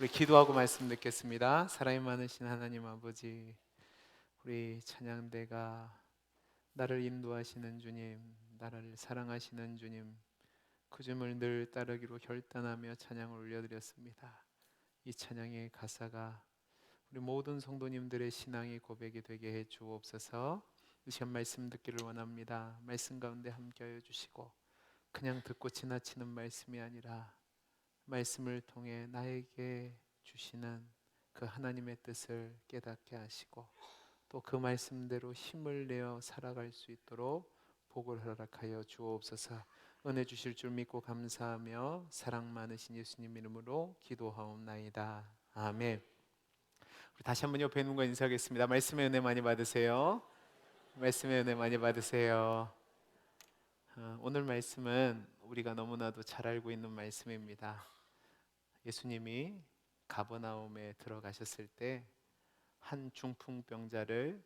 우리 기도하고 말씀 듣겠습니다. 사랑이 많으신 하나님 아버지, 우리 찬양대가 나를 인도하시는 주님, 나를 사랑하시는 주님, 그 주님을 늘 따르기로 결단하며 찬양을 올려드렸습니다. 이 찬양의 가사가 우리 모든 성도님들의 신앙의 고백이 되게 해 주옵소서. 이 시간 말씀 듣기를 원합니다. 말씀 가운데 함께하여 주시고 그냥 듣고 지나치는 말씀이 아니라 말씀을 통해 나에게 주시는 그 하나님의 뜻을 깨닫게 하시고 또 그 말씀대로 힘을 내어 살아갈 수 있도록 복을 허락하여 주옵소서. 은혜 주실 줄 믿고 감사하며 사랑 많으신 예수님 이름으로 기도하옵나이다. 아멘. 우리 다시 한번 옆에 있는 거 인사하겠습니다. 말씀의 은혜 많이 받으세요. 말씀의 은혜 많이 받으세요. 오늘 말씀은 우리가 너무나도 잘 알고 있는 말씀입니다. 예수님이 가버나움에 들어가셨을 때 한 중풍병자를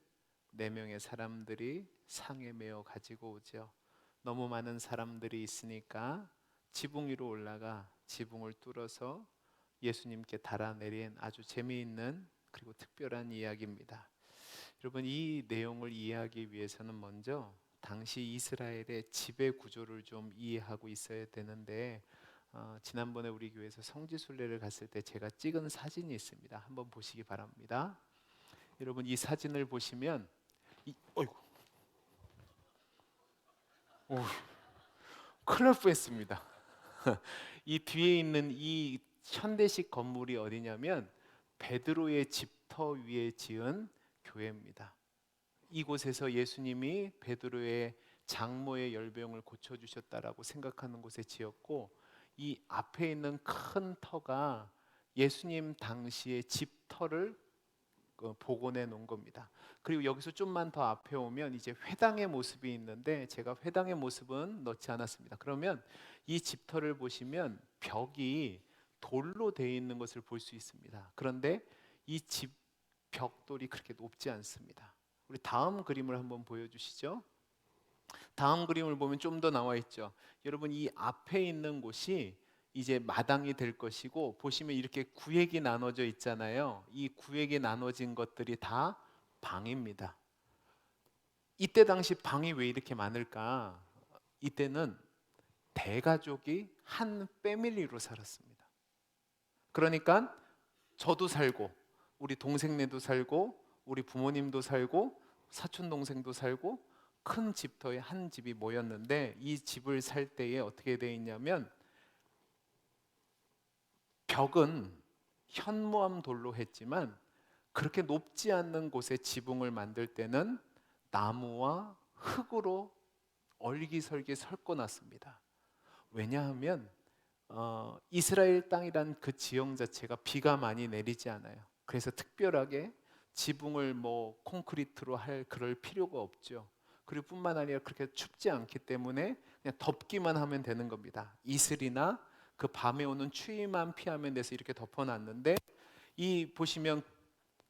4명의 사람들이 상에 메어 가지고 오죠. 너무 많은 사람들이 있으니까 지붕 위로 올라가 지붕을 뚫어서 예수님께 달아내린 아주 재미있는 그리고 특별한 이야기입니다. 여러분, 이 내용을 이해하기 위해서는 먼저 당시 이스라엘의 지배 구조를 좀 이해하고 있어야 되는데 지난번에 우리 교회에서 성지순례를 갔을 때 제가 찍은 사진이 있습니다. 한번 보시기 바랍니다. 여러분, 이 사진을 보시면 어이구, 오, 큰일 날 뻔했습니다. 이 뒤에 있는 이 현대식 건물이 어디냐면 베드로의 집터 위에 지은 교회입니다. 이곳에서 예수님이 베드로의 장모의 열병을 고쳐주셨다라고 생각하는 곳에 지었고, 이 앞에 있는 큰 터가 예수님 당시의 집터를 복원해 놓은 겁니다. 그리고 여기서 좀만 더 앞에 오면 이제 회당의 모습이 있는데 제가 회당의 모습은 넣지 않았습니다. 그러면 이 집터를 보시면 벽이 돌로 되어 있는 것을 볼 수 있습니다. 그런데 이 집 벽돌이 그렇게 높지 않습니다. 우리 다음 그림을 한번 보여주시죠. 다음 그림을 보면 좀 더 나와 있죠. 여러분, 이 앞에 있는 곳이 이제 마당이 될 것이고, 보시면 이렇게 구획이 나눠져 있잖아요. 이 구획이 나눠진 것들이 다 방입니다. 이때 당시 방이 왜 이렇게 많을까? 이때는 대가족이 한 패밀리로 살았습니다. 그러니까 저도 살고 우리 동생네도 살고 우리 부모님도 살고 사촌 동생도 살고 큰 집터에 한 집이 모였는데, 이 집을 살 때에 어떻게 되어 있냐면 벽은 현무암 돌로 했지만 그렇게 높지 않는 곳에 지붕을 만들 때는 나무와 흙으로 얼기설기 섞어놨습니다. 왜냐하면 이스라엘 땅이란 그 지형 자체가 비가 많이 내리지 않아요. 그래서 특별하게 지붕을 뭐 콘크리트로 할 그럴 필요가 없죠. 그리고 뿐만 아니라 그렇게 춥지 않기 때문에 그냥 덮기만 하면 되는 겁니다. 이슬이나 그 밤에 오는 추위만 피하면 돼서 이렇게 덮어놨는데, 이 보시면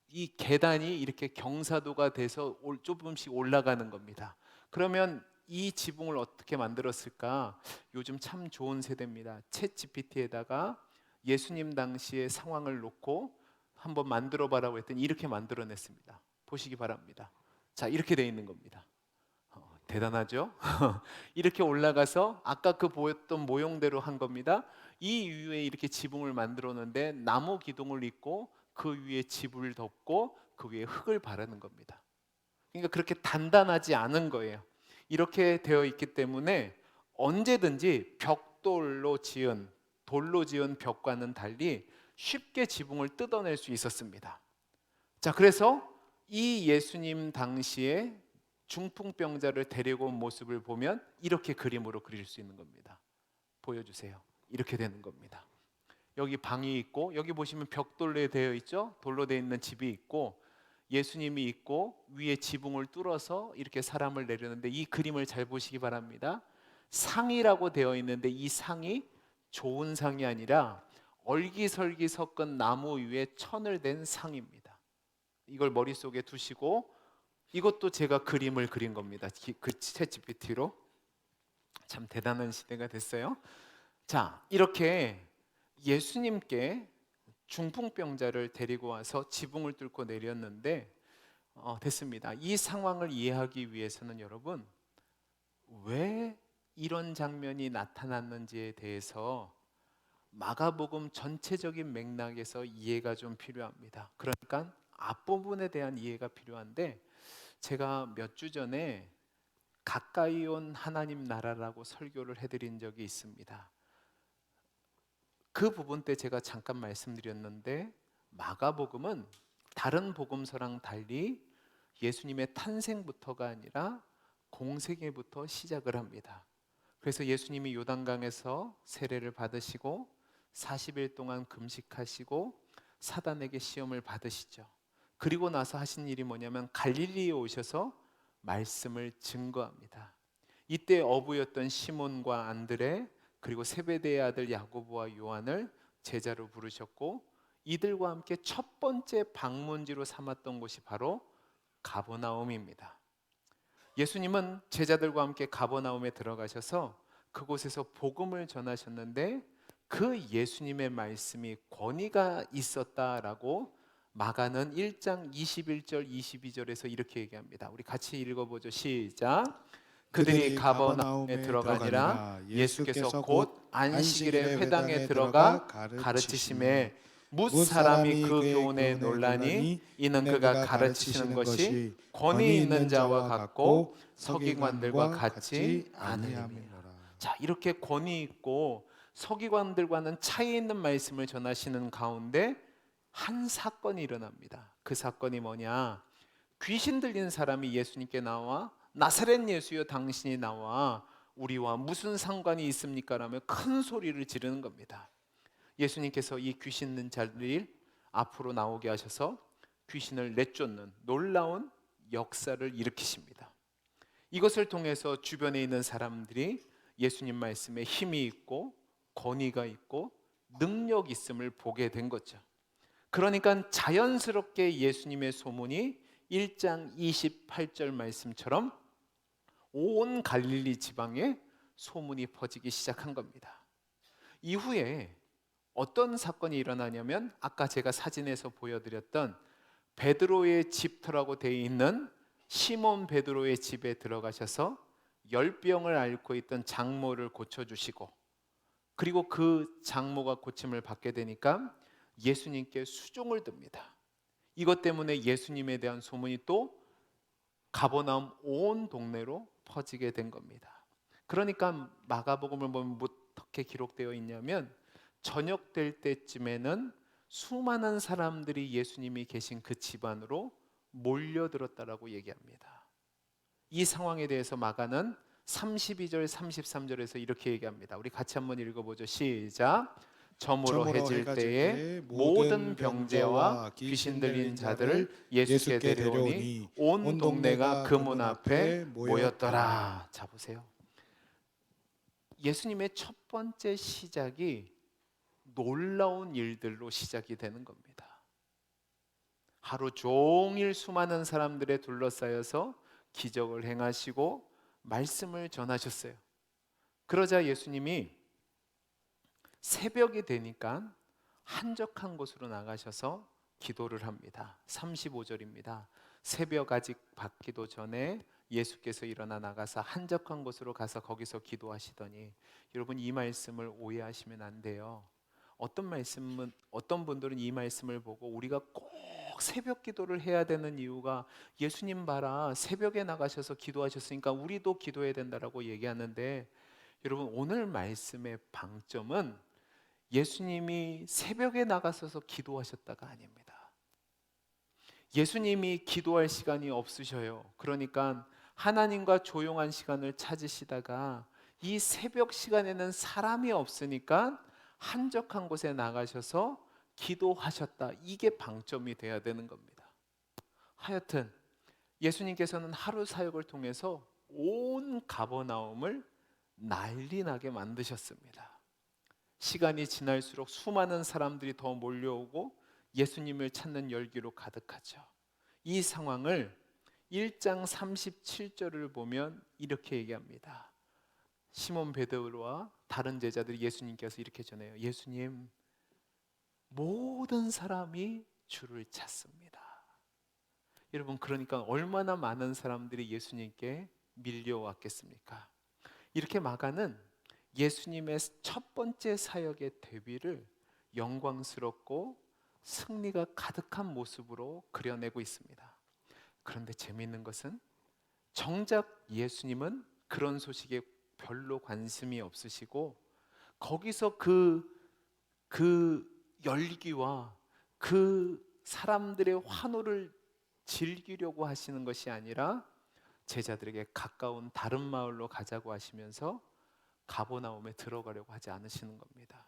이 계단이 이렇게 경사도가 돼서 조금씩 올라가는 겁니다. 그러면 이 지붕을 어떻게 만들었을까? 요즘 참 좋은 세대입니다. 챗 GPT에다가 예수님 당시의 상황을 놓고 한번 만들어 봐라고 했더니 이렇게 만들어냈습니다. 보시기 바랍니다. 자, 이렇게 돼 있는 겁니다. 대단하죠? 이렇게 올라가서 아까 그 보였던 모형대로 한 겁니다. 이 위에 이렇게 지붕을 만들었는데 나무 기둥을 잇고 그 위에 집을 덮고 그 위에 흙을 바르는 겁니다. 그러니까 그렇게 단단하지 않은 거예요. 이렇게 되어 있기 때문에 언제든지 돌로 지은 벽과는 달리 쉽게 지붕을 뜯어낼 수 있었습니다. 자, 그래서 이 예수님 당시에 중풍병자를 데리고 온 모습을 보면 이렇게 그림으로 그릴 수 있는 겁니다. 보여주세요. 이렇게 되는 겁니다. 여기 방이 있고, 여기 보시면 벽돌로 되어 있죠. 돌로 되어 있는 집이 있고 예수님이 있고 위에 지붕을 뚫어서 이렇게 사람을 내려는데, 이 그림을 잘 보시기 바랍니다. 상이라고 되어 있는데 이 상이 좋은 상이 아니라 얼기설기 섞은 나무 위에 천을 댄 상입니다. 이걸 머릿속에 두시고, 이것도 제가 그림을 그린 겁니다. 그 챗 GPT로. 참 대단한 시대가 됐어요. 자, 이렇게 예수님께 중풍병자를 데리고 와서 지붕을 뚫고 내렸는데 됐습니다. 이 상황을 이해하기 위해서는 여러분, 왜 이런 장면이 나타났는지에 대해서 마가복음 전체적인 맥락에서 이해가 좀 필요합니다. 그러니까 앞부분에 대한 이해가 필요한데, 제가 몇 주 전에 가까이 온 하나님 나라라고 설교를 해드린 적이 있습니다. 그 부분 때 제가 잠깐 말씀드렸는데, 마가복음은 다른 복음서랑 달리 예수님의 탄생부터가 아니라 공생애부터 시작을 합니다. 그래서 예수님이 요단강에서 세례를 받으시고 40일 동안 금식하시고 사단에게 시험을 받으시죠. 그리고 나서 하신 일이 뭐냐면 갈릴리에 오셔서 말씀을 증거합니다. 이때 어부였던 시몬과 안드레, 그리고 세베대의 아들 야고보와 요한을 제자로 부르셨고, 이들과 함께 첫 번째 방문지로 삼았던 곳이 바로 가버나움입니다. 예수님은 제자들과 함께 가버나움에 들어가셔서 그곳에서 복음을 전하셨는데, 그 예수님의 말씀이 권위가 있었다라고 마가는 1장 21절 22절에서 이렇게 얘기합니다. 우리 같이 읽어보죠. 시작. 그들이 가버나움에 들어가니라 예수께서 곧 안식일에 회당에 들어가 가르치심에 뭇 사람이 그 교훈에 놀라니 이는 그가 가르치시는 것이 권위 있는 자와 같고 서기관들과 같지 않으림이라. 자, 이렇게 권위 있고 서기관들과는 차이 있는 말씀을 전하시는 가운데 한 사건이 일어납니다. 그 사건이 뭐냐? 귀신 들린 사람이 예수님께 나와 나사렛 예수여 당신이 나와 우리와 무슨 상관이 있습니까? 라며 큰 소리를 지르는 겁니다. 예수님께서 이 귀신 든 자를 앞으로 나오게 하셔서 귀신을 내쫓는 놀라운 역사를 일으키십니다. 이것을 통해서 주변에 있는 사람들이 예수님 말씀에 힘이 있고 권위가 있고 능력 있음을 보게 된 거죠. 그러니까 자연스럽게 예수님의 소문이 1장 28절 말씀처럼 온 갈릴리 지방에 소문이 퍼지기 시작한 겁니다. 이후에 어떤 사건이 일어나냐면, 아까 제가 사진에서 보여드렸던 베드로의 집터라고 되어 있는 시몬 베드로의 집에 들어가셔서 열병을 앓고 있던 장모를 고쳐주시고, 그리고 그 장모가 고침을 받게 되니까 예수님께 수종을 듭니다. 이것 때문에 예수님에 대한 소문이 또 가버나움 온 동네로 퍼지게 된 겁니다. 그러니까 마가복음을 보면 어떻게 기록되어 있냐면, 저녁 될 때쯤에는 수많은 사람들이 예수님이 계신 그 집안으로 몰려들었다라고 얘기합니다. 이 상황에 대해서 마가는 32절 33절에서 이렇게 얘기합니다. 우리 같이 한번 읽어보죠. 시작. 저물어 해질 때에 모든 병자와 귀신 들린 자들을 예수께 데려오니 온 동네가 그 문 앞에 모였더라. 자, 보세요. 예수님의 첫 번째 시작이 놀라운 일들로 시작이 되는 겁니다. 하루 종일 수많은 사람들에 둘러싸여서 기적을 행하시고 말씀을 전하셨어요. 그러자 예수님이 새벽이 되니까 한적한 곳으로 나가셔서 기도를 합니다. 35절입니다. 새벽 아직 밝기도 전에 예수께서 일어나 나가서 한적한 곳으로 가서 거기서 기도하시더니, 여러분 이 말씀을 오해하시면 안 돼요. 어떤 분들은 이 말씀을 보고 우리가 꼭 새벽 기도를 해야 되는 이유가, 예수님 봐라 새벽에 나가셔서 기도하셨으니까 우리도 기도해야 된다라고 얘기하는데, 여러분 오늘 말씀의 방점은 예수님이 새벽에 나가셔서 기도하셨다가 아닙니다. 예수님이 기도할 시간이 없으셔요. 그러니까 하나님과 조용한 시간을 찾으시다가 이 새벽 시간에는 사람이 없으니까 한적한 곳에 나가셔서 기도하셨다. 이게 방점이 돼야 되는 겁니다. 하여튼 예수님께서는 하루 사역을 통해서 온 가버나움을 난리나게 만드셨습니다. 시간이 지날수록 수많은 사람들이 더 몰려오고 예수님을 찾는 열기로 가득하죠. 이 상황을 1장 37절을 보면 이렇게 얘기합니다. 시몬 베드로와 다른 제자들이 예수님께서 이렇게 전해요. 예수님, 모든 사람이 주를 찾습니다. 여러분, 그러니까 얼마나 많은 사람들이 예수님께 밀려왔겠습니까? 이렇게 마가는 예수님의 첫 번째 사역의 데뷔를 영광스럽고 승리가 가득한 모습으로 그려내고 있습니다. 그런데 재미있는 것은 정작 예수님은 그런 소식에 별로 관심이 없으시고, 거기서 그 열기와 그 사람들의 환호를 즐기려고 하시는 것이 아니라 제자들에게 가까운 다른 마을로 가자고 하시면서 가버나움에 들어가려고 하지 않으시는 겁니다.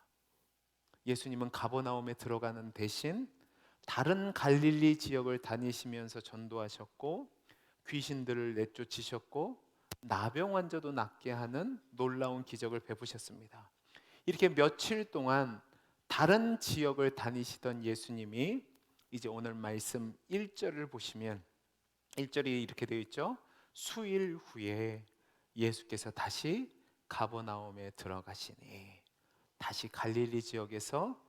예수님은 가버나움에 들어가는 대신 다른 갈릴리 지역을 다니시면서 전도하셨고, 귀신들을 내쫓으셨고, 나병 환자도 낫게 하는 놀라운 기적을 베푸셨습니다. 이렇게 며칠 동안 다른 지역을 다니시던 예수님이 이제 오늘 말씀 1절을 보시면 1절이 이렇게 되어 있죠. 수일 후에 예수께서 다시 가버나움에 들어가시니, 다시 갈릴리 지역에서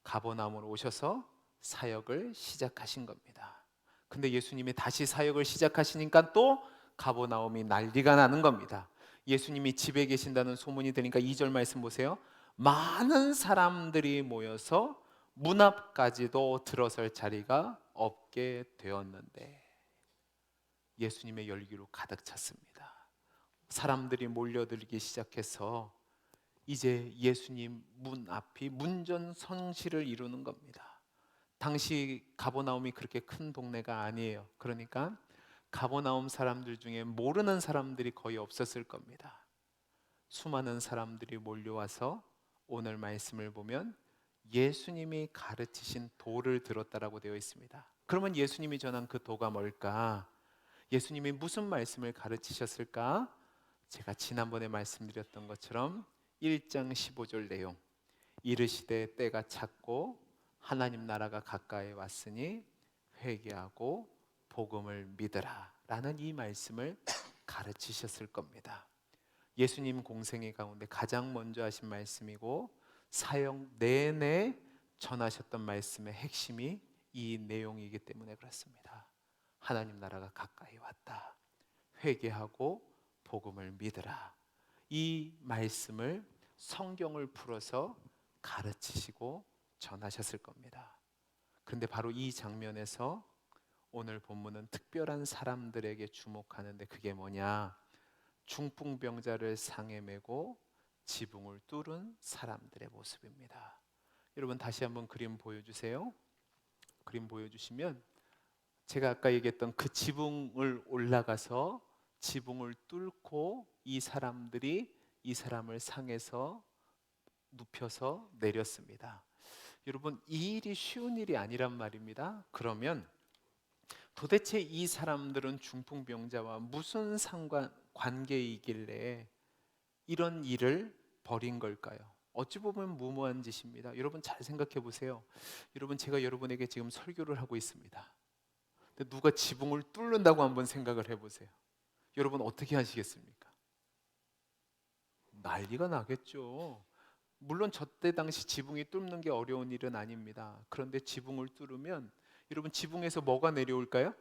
가버나움으로 오셔서 사역을 시작하신 겁니다. 근데 예수님이 다시 사역을 시작하시니까 또 가버나움이 난리가 나는 겁니다. 예수님이 집에 계신다는 소문이 되니까 2절 말씀 보세요. 많은 사람들이 모여서 문 앞까지도 들어설 자리가 없게 되었는데, 예수님의 열기로 가득 찼습니다. 사람들이 몰려들기 시작해서 이제 예수님 문 앞이 문전성시를 이루는 겁니다. 당시 가버나움이 그렇게 큰 동네가 아니에요. 그러니까 가버나움 사람들 중에 모르는 사람들이 거의 없었을 겁니다. 수많은 사람들이 몰려와서 오늘 말씀을 보면 예수님이 가르치신 도를 들었다라고 되어 있습니다. 그러면 예수님이 전한 그 도가 뭘까? 예수님이 무슨 말씀을 가르치셨을까? 제가 지난번에 말씀드렸던 것처럼 1장 15절 내용, 이르시되 때가 찼고 하나님 나라가 가까이 왔으니 회개하고 복음을 믿으라 라는 이 말씀을 가르치셨을 겁니다. 예수님 공생애 가운데 가장 먼저 하신 말씀이고, 사역 내내 전하셨던 말씀의 핵심이 이 내용이기 때문에 그렇습니다. 하나님 나라가 가까이 왔다, 회개하고 복음을 믿으라, 이 말씀을 성경을 풀어서 가르치시고 전하셨을 겁니다. 그런데 바로 이 장면에서 오늘 본문은 특별한 사람들에게 주목하는데, 그게 뭐냐? 중풍병자를 상에 메고 지붕을 뚫은 사람들의 모습입니다. 여러분, 다시 한번 그림 보여주세요. 그림 보여주시면 제가 아까 얘기했던 그 지붕을 올라가서 지붕을 뚫고 이 사람들이 이 사람을 상에서 눕혀서 내렸습니다. 여러분, 이 일이 쉬운 일이 아니란 말입니다. 그러면 도대체 이 사람들은 중풍병자와 무슨 관계이길래 이런 일을 벌인 걸까요? 어찌 보면 무모한 짓입니다. 여러분, 잘 생각해 보세요. 여러분, 제가 여러분에게 지금 설교를 하고 있습니다. 근데 누가 지붕을 뚫는다고 한번 생각을 해보세요. 여러분, 어떻게 하시겠습니까? 난리가 나겠죠. 물론 저때 당시 지붕이 뚫는 게 어려운 일은 아닙니다. 그런데 지붕을 뚫으면 여러분, 지붕에서 뭐가 내려올까요?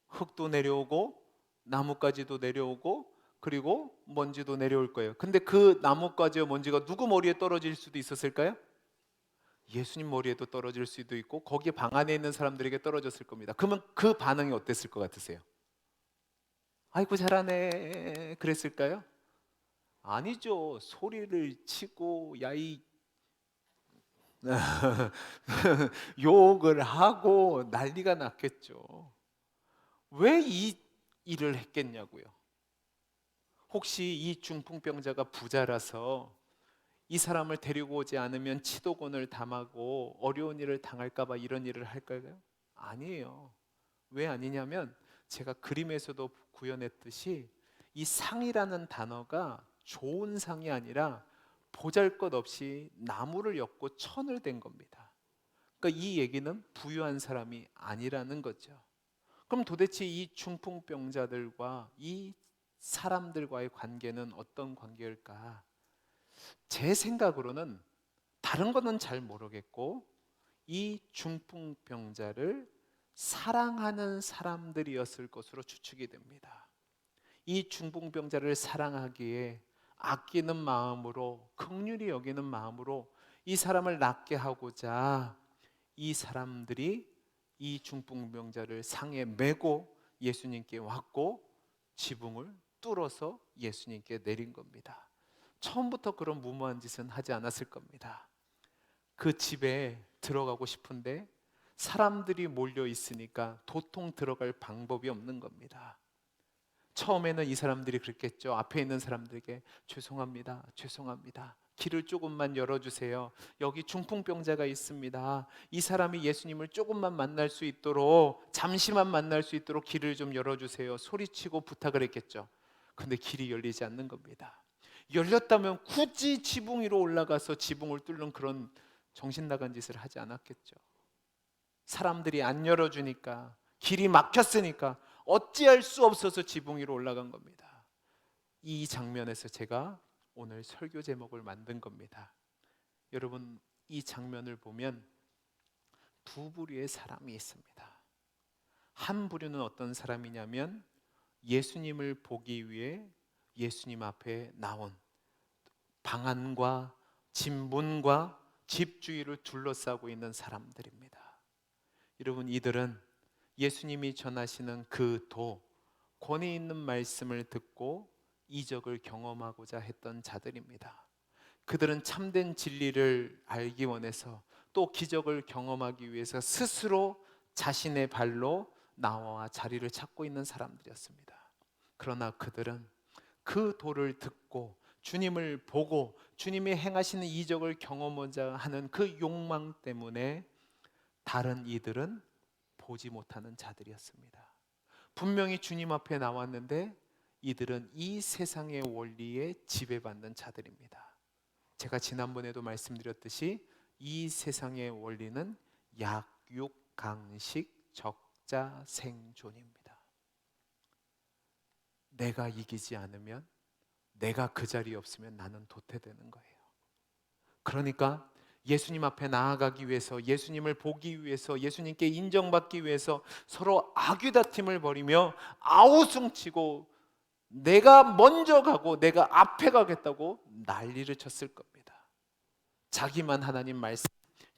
흙도 내려오고 나뭇가지도 내려오고 그리고 먼지도 내려올 거예요. 근데 그 나뭇가지와 먼지가 누구 머리에 떨어질 수도 있었을까요? 예수님 머리에도 떨어질 수도 있고 거기 방 안에 있는 사람들에게 떨어졌을 겁니다. 그러면 그 반응이 어땠을 것 같으세요? 아이고 잘하네 그랬을까요? 아니죠. 소리를 치고 야이 욕을 하고 난리가 났겠죠. 왜 이 일을 했겠냐고요. 혹시 이 중풍병자가 부자라서 이 사람을 데리고 오지 않으면 치도곤을 당하고 어려운 일을 당할까 봐 이런 일을 할까요? 아니에요. 왜 아니냐면 제가 그림에서도 구현했듯이 이 상이라는 단어가 좋은 상이 아니라 보잘것없이 나무를 엮고 천을 댄 겁니다. 그러니까 이 얘기는 부유한 사람이 아니라는 거죠. 그럼 도대체 이 중풍병자들과 이 사람들과의 관계는 어떤 관계일까? 제 생각으로는 다른 거는 잘 모르겠고 이 중풍병자를 사랑하는 사람들이었을 것으로 추측이 됩니다. 이 중풍병자를 사랑하기에 아끼는 마음으로, 긍휼히 여기는 마음으로 이 사람을 낫게 하고자 이 사람들이 이 중풍병자를 상에 메고 예수님께 왔고 지붕을 뚫어서 예수님께 내린 겁니다. 처음부터 그런 무모한 짓은 하지 않았을 겁니다. 그 집에 들어가고 싶은데 사람들이 몰려 있으니까 도통 들어갈 방법이 없는 겁니다. 처음에는 이 사람들이 그랬겠죠. 앞에 있는 사람들에게 죄송합니다, 죄송합니다, 길을 조금만 열어주세요. 여기 중풍병자가 있습니다. 이 사람이 예수님을 조금만 만날 수 있도록, 잠시만 만날 수 있도록 길을 좀 열어주세요. 소리치고 부탁을 했겠죠. 근데 길이 열리지 않는 겁니다. 열렸다면 굳이 지붕 위로 올라가서 지붕을 뚫는 그런 정신 나간 짓을 하지 않았겠죠. 사람들이 안 열어주니까, 길이 막혔으니까 어찌할 수 없어서 지붕 위로 올라간 겁니다. 이 장면에서 제가 오늘 설교 제목을 만든 겁니다. 여러분, 이 장면을 보면 두 부류의 사람이 있습니다. 한 부류는 어떤 사람이냐면 예수님을 보기 위해 예수님 앞에 나온, 방안과 진문과 집 주위를 둘러싸고 있는 사람들입니다. 여러분, 이들은 예수님이 전하시는 그 권위 있는 말씀을 듣고 이적을 경험하고자 했던 자들입니다. 그들은 참된 진리를 알기 원해서 또 기적을 경험하기 위해서 스스로 자신의 발로 나와 자리를 찾고 있는 사람들이었습니다. 그러나 그들은 그 도를 듣고 주님을 보고 주님이 행하시는 이적을 경험하고자 하는 그 욕망 때문에 다른 이들은 보지 못하는 자들이었습니다. 분명히 주님 앞에 나왔는데 이들은 이 세상의 원리에 지배받는 자들입니다. 제가 지난번에도 말씀드렸듯이 이 세상의 원리는 약육 강식 적자 생존입니다. 내가 이기지 않으면, 내가 그 자리에 없으면 나는 도태되는 거예요. 그러니까 예수님 앞에 나아가기 위해서, 예수님을 보기 위해서, 예수님께 인정받기 위해서 서로 아귀다툼을 벌이며 아우성치고 내가 먼저 가고 내가 앞에 가겠다고 난리를 쳤을 겁니다. 자기만 하나님 말씀,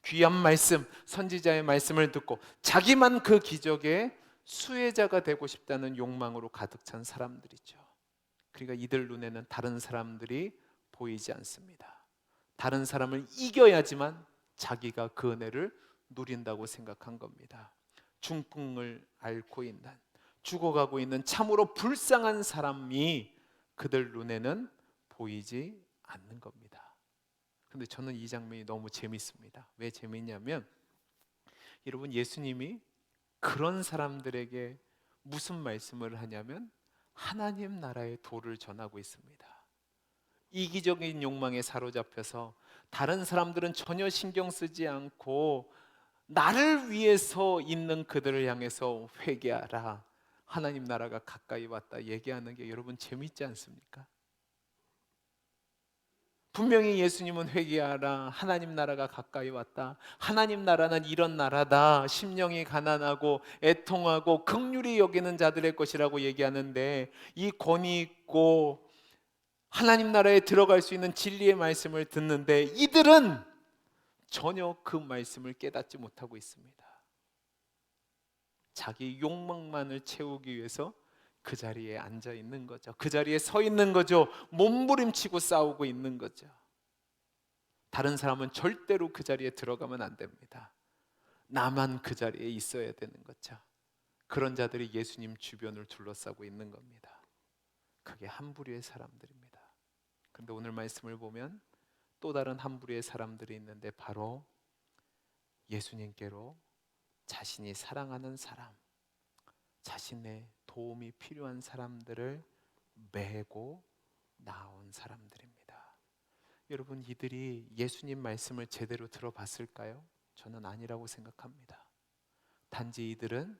귀한 말씀, 선지자의 말씀을 듣고 자기만 그 기적의 수혜자가 되고 싶다는 욕망으로 가득 찬 사람들이죠. 그러니까 이들 눈에는 다른 사람들이 보이지 않습니다. 다른 사람을 이겨야지만 자기가 그 은혜를 누린다고 생각한 겁니다. 중풍을 앓고 있는, 죽어가고 있는 참으로 불쌍한 사람이 그들 눈에는 보이지 않는 겁니다. 근데 저는 이 장면이 너무 재밌습니다. 왜 재밌냐면 여러분, 예수님이 그런 사람들에게 무슨 말씀을 하냐면 하나님 나라의 도를 전하고 있습니다. 이기적인 욕망에 사로잡혀서 다른 사람들은 전혀 신경 쓰지 않고 나를 위해서 있는 그들을 향해서 회개하라, 하나님 나라가 가까이 왔다 얘기하는 게 여러분 재밌지 않습니까? 분명히 예수님은 회개하라, 하나님 나라가 가까이 왔다, 하나님 나라는 이런 나라다, 심령이 가난하고 애통하고 긍휼히 여기는 자들의 것이라고 얘기하는데, 이 권위 있고 하나님 나라에 들어갈 수 있는 진리의 말씀을 듣는데 이들은 전혀 그 말씀을 깨닫지 못하고 있습니다. 자기 욕망만을 채우기 위해서 그 자리에 앉아 있는 거죠. 그 자리에 서 있는 거죠. 몸부림치고 싸우고 있는 거죠. 다른 사람은 절대로 그 자리에 들어가면 안 됩니다. 나만 그 자리에 있어야 되는 거죠. 그런 자들이 예수님 주변을 둘러싸고 있는 겁니다. 그게 한 부류의 사람들입니다. 그런데 오늘 말씀을 보면 또 다른 한 부류의 사람들이 있는데 바로 예수님께로 자신이 사랑하는 사람, 자신의 도움이 필요한 사람들을 메고 나온 사람들입니다. 여러분, 이들이 예수님 말씀을 제대로 들어봤을까요? 저는 아니라고 생각합니다. 단지 이들은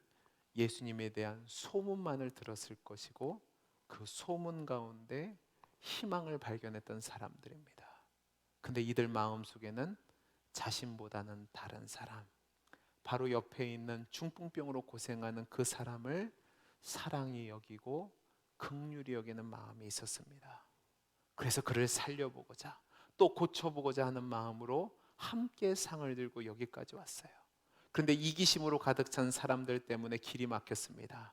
예수님에 대한 소문만을 들었을 것이고 그 소문 가운데 희망을 발견했던 사람들입니다. 근데 이들 마음속에는 자신보다는 다른 사람, 바로 옆에 있는 중풍병으로 고생하는 그 사람을 사랑이 여기고 긍휼히 여기는 마음이 있었습니다. 그래서 그를 살려보고자 또 고쳐보고자 하는 마음으로 함께 상을 들고 여기까지 왔어요. 그런데 이기심으로 가득 찬 사람들 때문에 길이 막혔습니다.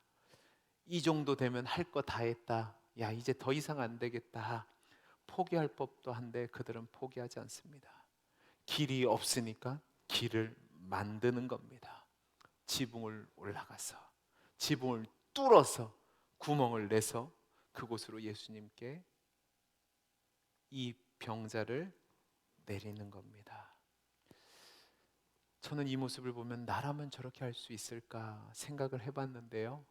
이 정도 되면 할 거 다 했다. 야, 이제 더 이상 안 되겠다. 포기할 법도 한데 그들은 포기하지 않습니다. 길이 없으니까 길을 만드는 겁니다. 지붕을 올라가서 지붕을 뚫어서 구멍을 내서 그곳으로 예수님께 이 병자를 내리는 겁니다. 저는 이 모습을 보면 나라면 저렇게 할 수 있을까 생각을 해봤는데요.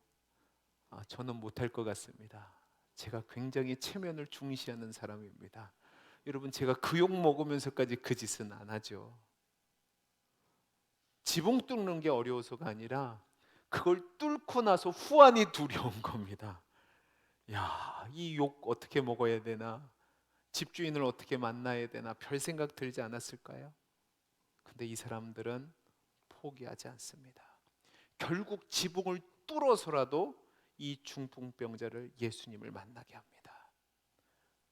저는 못할 것 같습니다. 제가 굉장히 체면을 중시하는 사람입니다. 여러분, 제가 그 욕 먹으면서까지 그 짓은 안 하죠. 지붕 뚫는 게 어려워서가 아니라 그걸 뚫고 나서 후환이 두려운 겁니다. 야, 이 욕 어떻게 먹어야 되나? 집주인을 어떻게 만나야 되나? 별 생각 들지 않았을까요? 근데 이 사람들은 포기하지 않습니다. 결국 지붕을 뚫어서라도 이 중풍병자를 예수님을 만나게 합니다.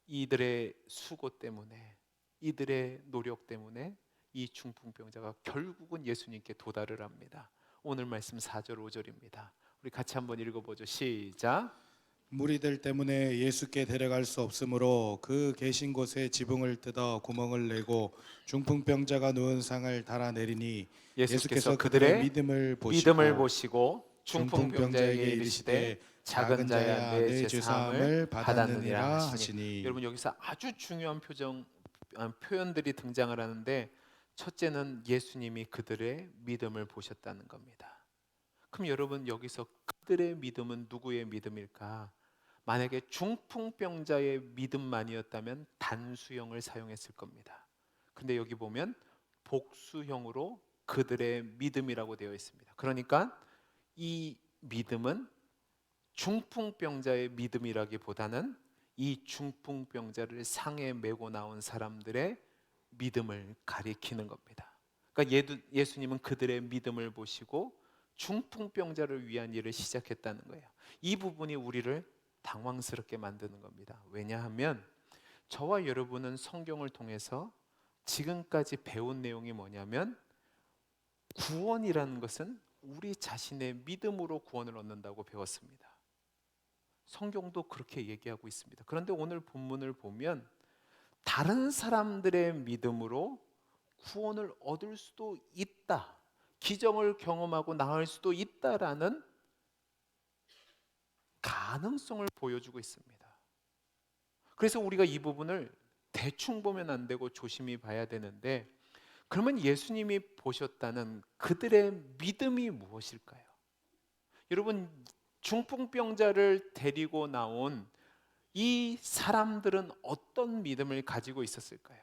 이들의 수고 때문에, 이들의 노력 때문에 이 중풍병자가 결국은 예수님께 도달을 합니다. 오늘 말씀 4절 5절입니다. 우리 같이 한번 읽어보죠. 시작. 무리들 때문에 예수께 데려갈 수 없으므로 그 계신 곳에 지붕을 뜯어 구멍을 내고 중풍병자가 누운 상을 달아내리니 예수께서 그들의 믿음을 믿음을 보시고 보시고 중풍병자에게 이르시되 작은 자야 내 죄사함을 받았느니라 하시니. 여러분, 여기서 아주 중요한 표현들이 등장을 하는데, 첫째는 예수님이 그들의 믿음을 보셨다는 겁니다. 그럼 여러분, 여기서 그들의 믿음은 누구의 믿음일까? 만약에 중풍병자의 믿음만이었다면 단수형을 사용했을 겁니다. 근데 여기 보면 복수형으로 그들의 믿음이라고 되어 있습니다. 그러니까 이 믿음은 중풍병자의 믿음이라기보다는 이 중풍병자를 상에 메고 나온 사람들의 믿음을 가리키는 겁니다. 그러니까 예수님은 그들의 믿음을 보시고 중풍병자를 위한 일을 시작했다는 거예요. 이 부분이 우리를 당황스럽게 만드는 겁니다. 왜냐하면 저와 여러분은 성경을 통해서 지금까지 배운 내용이 뭐냐면, 구원이라는 것은 우리 자신의 믿음으로 구원을 얻는다고 배웠습니다. 성경도 그렇게 얘기하고 있습니다. 그런데 오늘 본문을 보면 다른 사람들의 믿음으로 구원을 얻을 수도 있다, 기적을 경험하고 나을 수도 있다라는 가능성을 보여주고 있습니다. 그래서 우리가 이 부분을 대충 보면 안 되고 조심히 봐야 되는데, 그러면 예수님이 보셨다는 그들의 믿음이 무엇일까요? 여러분, 중풍병자를 데리고 나온 이 사람들은 어떤 믿음을 가지고 있었을까요?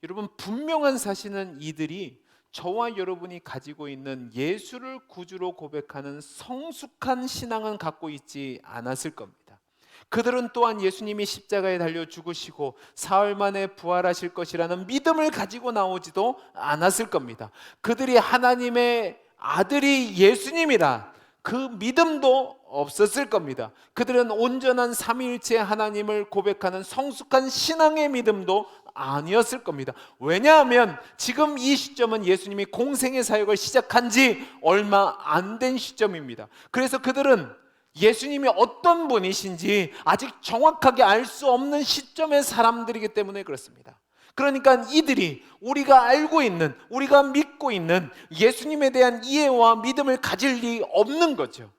여러분, 분명한 사실은 이들이 저와 여러분이 가지고 있는 예수를 구주로 고백하는 성숙한 신앙은 갖고 있지 않았을 겁니다. 그들은 또한 예수님이 십자가에 달려 죽으시고 사흘 만에 부활하실 것이라는 믿음을 가지고 나오지도 않았을 겁니다. 그들이 하나님의 아들이 예수님이라 그 믿음도 없었을 겁니다. 그들은 온전한 삼위일체 하나님을 고백하는 성숙한 신앙의 믿음도 아니었을 겁니다. 왜냐하면 지금 이 시점은 예수님이 공생의 사역을 시작한 지 얼마 안 된 시점입니다. 그래서 그들은 예수님이 어떤 분이신지 아직 정확하게 알 수 없는 시점의 사람들이기 때문에 그렇습니다. 그러니까 이들이 우리가 알고 있는, 우리가 믿고 있는 예수님에 대한 이해와 믿음을 가질 리 없는 거죠.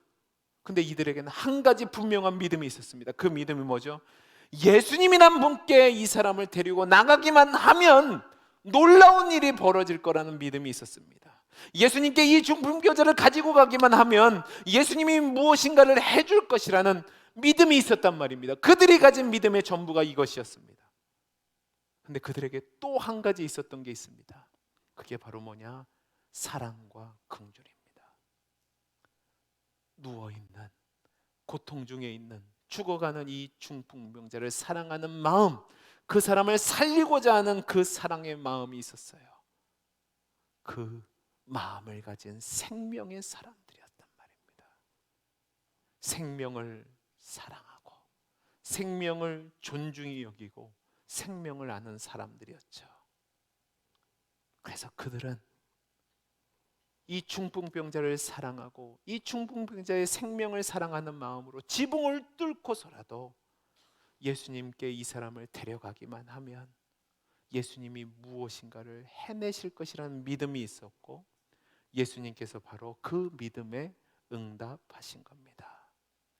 근데 이들에게는 한 가지 분명한 믿음이 있었습니다. 그 믿음이 뭐죠? 예수님이란 분께 이 사람을 데리고 나가기만 하면 놀라운 일이 벌어질 거라는 믿음이 있었습니다. 예수님께 이 중풍병자를 가지고 가기만 하면 예수님이 무엇인가를 해줄 것이라는 믿음이 있었단 말입니다. 그들이 가진 믿음의 전부가 이것이었습니다. 근데 그들에게 또 한 가지 있었던 게 있습니다. 그게 바로 뭐냐? 사랑과 긍휼입니다. 누워있는, 고통 중에 있는, 죽어가는 이 중풍병자를 사랑하는 마음, 그 사람을 살리고자 하는 그 사랑의 마음이 있었어요. 그 마음을 가진 생명의 사람들이었단 말입니다. 생명을 사랑하고 생명을 존중히 여기고 생명을 아는 사람들이었죠. 그래서 그들은 이 중풍병자를 사랑하고 이 중풍병자의 생명을 사랑하는 마음으로 지붕을 뚫고서라도 예수님께 이 사람을 데려가기만 하면 예수님이 무엇인가를 해내실 것이라는 믿음이 있었고, 예수님께서 바로 그 믿음에 응답하신 겁니다.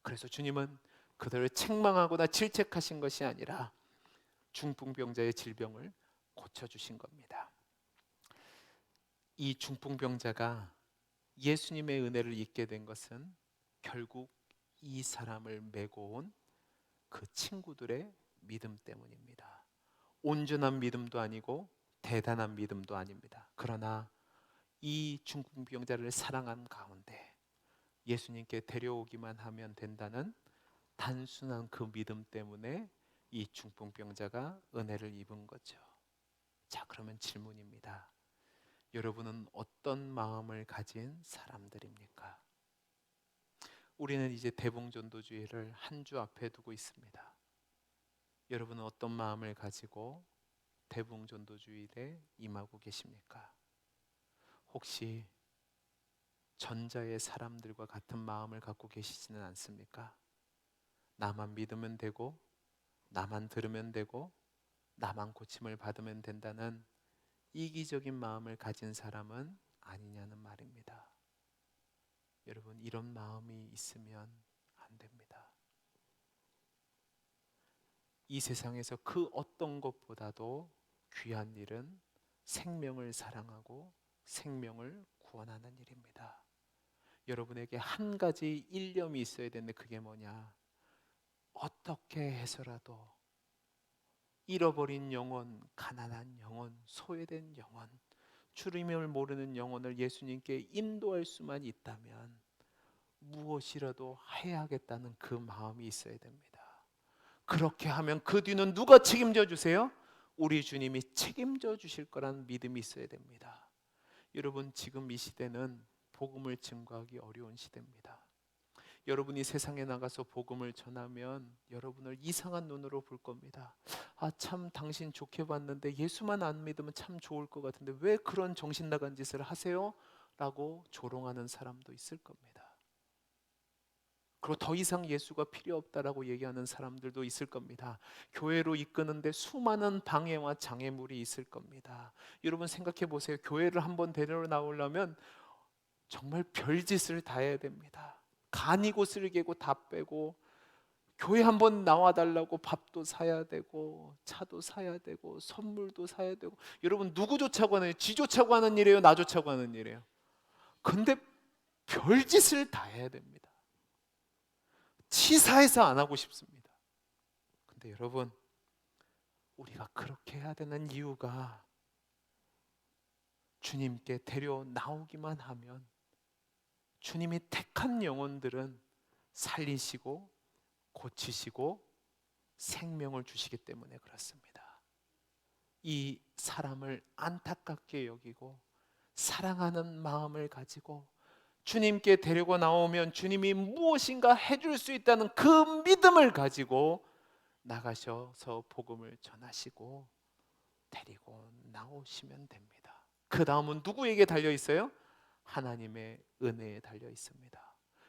그래서 주님은 그들을 책망하거나 질책하신 것이 아니라 중풍병자의 질병을 고쳐주신 겁니다. 이 중풍병자가 예수님의 은혜를 잊게 된 것은 결국 이 사람을 메고 온 그 친구들의 믿음 때문입니다. 온전한 믿음도 아니고 대단한 믿음도 아닙니다. 그러나 이 중풍병자를 사랑한 가운데 예수님께 데려오기만 하면 된다는 단순한 그 믿음 때문에 이 중풍병자가 은혜를 입은 거죠. 자, 그러면 질문입니다. 여러분은 어떤 마음을 가진 사람들입니까? 우리는 이제 대봉전도주의를 한 주 앞에 두고 있습니다. 여러분은 어떤 마음을 가지고 대봉전도주의에 임하고 계십니까? 혹시 전자의 사람들과 같은 마음을 갖고 계시지는 않습니까? 나만 믿으면 되고, 나만 들으면 되고, 나만 고침을 받으면 된다는 이기적인 마음을 가진 사람은 아니냐는 말입니다. 여러분, 이런 마음이 있으면 안 됩니다. 이 세상에서 그 어떤 것보다도 귀한 일은 생명을 사랑하고 생명을 구원하는 일입니다. 여러분에게 한 가지 일념이 있어야 되는데 그게 뭐냐? 어떻게 해서라도 잃어버린 영혼, 가난한 영혼, 소외된 영혼, 주님을 모르는 영혼을 예수님께 인도할 수만 있다면 무엇이라도 해야겠다는 그 마음이 있어야 됩니다. 그렇게 하면 그 뒤는 누가 책임져 주세요? 우리 주님이 책임져 주실 거라는 믿음이 있어야 됩니다. 여러분, 지금 이 시대는 복음을 증거하기 어려운 시대입니다. 여러분이 세상에 나가서 복음을 전하면 여러분을 이상한 눈으로 볼 겁니다. 아, 참 당신 좋게 봤는데 예수만 안 믿으면 참 좋을 것 같은데 왜 그런 정신 나간 짓을 하세요? 라고 조롱하는 사람도 있을 겁니다. 그리고 더 이상 예수가 필요 없다라고 얘기하는 사람들도 있을 겁니다. 교회로 이끄는데 수많은 방해와 장애물이 있을 겁니다. 여러분 생각해 보세요. 교회를 한번 데려 나오려면 정말 별짓을 다 해야 됩니다. 간이고 쓸개고 다 빼고, 교회 한번 나와달라고 밥도 사야 되고 차도 사야 되고 선물도 사야 되고. 여러분 누구 좋자고 하는 일? 지 좋자고 하는 일이에요? 나 좋자고 하는 일이에요? 근데 별짓을 다 해야 됩니다. 치사해서 안 하고 싶습니다. 근데 여러분, 우리가 그렇게 해야 되는 이유가 주님께 데려 나오기만 하면 주님이 택한 영혼들은 살리시고 고치시고 생명을 주시기 때문에 그렇습니다. 이 사람을 안타깝게 여기고 사랑하는 마음을 가지고 주님께 데리고 나오면 주님이 무엇인가 해줄 수 있다는 그 믿음을 가지고 나가셔서 복음을 전하시고 데리고 나오시면 됩니다. 그 다음은 누구에게 달려 있어요? 하나님의 은혜에 달려 있습니다.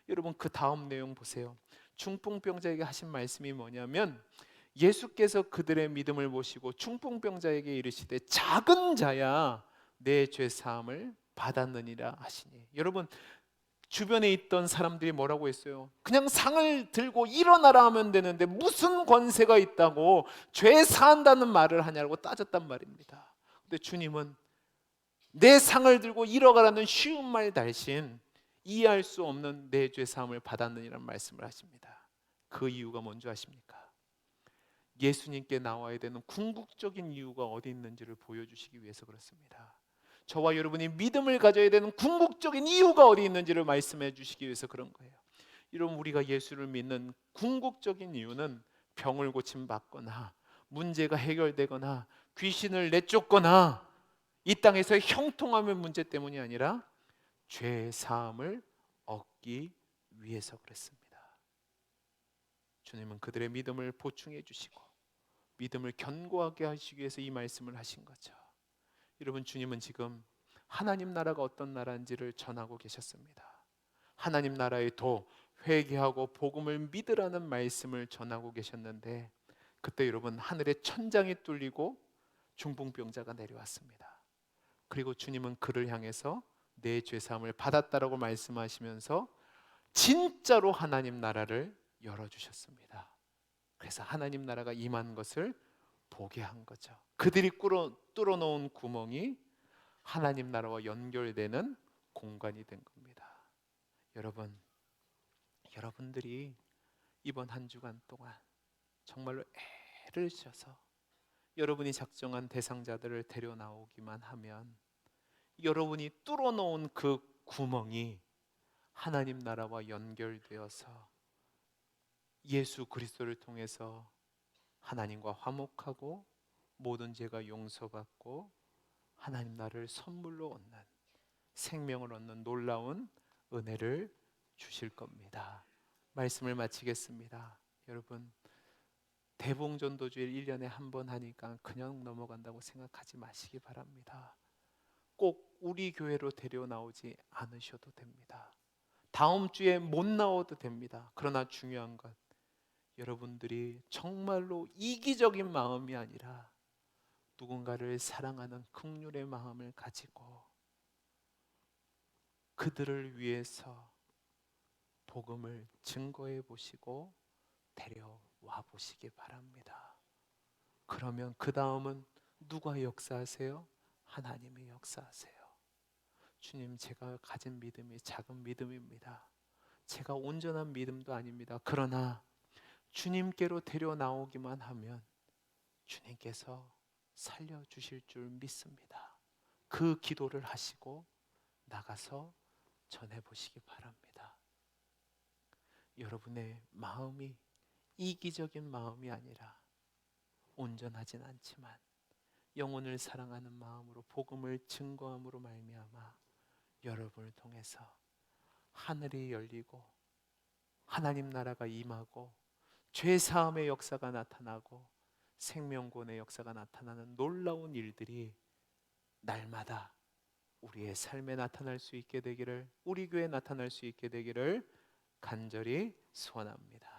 여러분 그 다음 내용 보세요. 중풍병자에게 하신 말씀이 뭐냐면 예수께서 그들의 믿음을 보시고 중풍병자에게 이르시되 작은 자야 내 죄 사함을 받았느니라 하시니. 여러분 주변에 있던 사람들이 뭐라고 했어요? 그냥 상을 들고 일어나라 하면 되는데 무슨 권세가 있다고 죄 사한다는 말을 하냐고 따졌단 말입니다. 근데 주님은 내 상을 들고 일어가라는 쉬운 말 대신 이해할 수 없는 내 죄 사함을 받았느니라는 말씀을 하십니다. 그 이유가 뭔지 아십니까? 예수님께 나와야 되는 궁극적인 이유가 어디 있는지를 보여주시기 위해서 그렇습니다. 저와 여러분이 믿음을 가져야 되는 궁극적인 이유가 어디 있는지를 말씀해 주시기 위해서 그런 거예요. 여러분 우리가 예수를 믿는 궁극적인 이유는 병을 고침 받거나 문제가 해결되거나 귀신을 내쫓거나 이 땅에서의 형통함의 문제 때문이 아니라 죄 사함을 얻기 위해서 그랬습니다. 주님은 그들의 믿음을 보충해 주시고 믿음을 견고하게 하시기 위해서 이 말씀을 하신 거죠. 여러분, 주님은 지금 하나님 나라가 어떤 나라인지를 전하고 계셨습니다. 하나님 나라의 도, 회개하고 복음을 믿으라는 말씀을 전하고 계셨는데, 그때 여러분, 하늘의 천장이 뚫리고 중풍병자가 내려왔습니다. 그리고 주님은 그를 향해서 내 죄사함을 받았다라고 말씀하시면서 진짜로 하나님 나라를 열어주셨습니다. 그래서 하나님 나라가 임한 것을 보게 한 거죠. 그들이 뚫어놓은 구멍이 하나님 나라와 연결되는 공간이 된 겁니다. 여러분, 여러분들이 이번 한 주간 동안 정말로 애를 써서 여러분이 작정한 대상자들을 데려 나오기만 하면 여러분이 뚫어놓은 그 구멍이 하나님 나라와 연결되어서 예수 그리스도를 통해서 하나님과 화목하고 모든 죄가 용서받고 하나님 나라를 선물로 얻는, 생명을 얻는 놀라운 은혜를 주실 겁니다. 말씀을 마치겠습니다. 여러분, 대봉전도주일 1년에 한 번 하니까 그냥 넘어간다고 생각하지 마시기 바랍니다. 꼭 우리 교회로 데려 나오지 않으셔도 됩니다. 다음 주에 못 나와도 됩니다. 그러나 중요한 것, 여러분들이 정말로 이기적인 마음이 아니라 누군가를 사랑하는 긍휼의 마음을 가지고 그들을 위해서 복음을 증거해 보시고 데려와 보시기 바랍니다. 그러면 그 다음은 누가 역사하세요? 하나님이 역사하세요. 주님, 제가 가진 믿음이 작은 믿음입니다. 제가 온전한 믿음도 아닙니다. 그러나 주님께로 데려 나오기만 하면 주님께서 살려주실 줄 믿습니다. 그 기도를 하시고 나가서 전해보시기 바랍니다. 여러분의 마음이 이기적인 마음이 아니라 온전하진 않지만 영혼을 사랑하는 마음으로 복음을 증거함으로 말미암아 여러분을 통해서 하늘이 열리고 하나님 나라가 임하고 죄 사함의 역사가 나타나고 생명권의 역사가 나타나는 놀라운 일들이 날마다 우리의 삶에 나타날 수 있게 되기를, 우리 교회에 나타날 수 있게 되기를 간절히 소원합니다.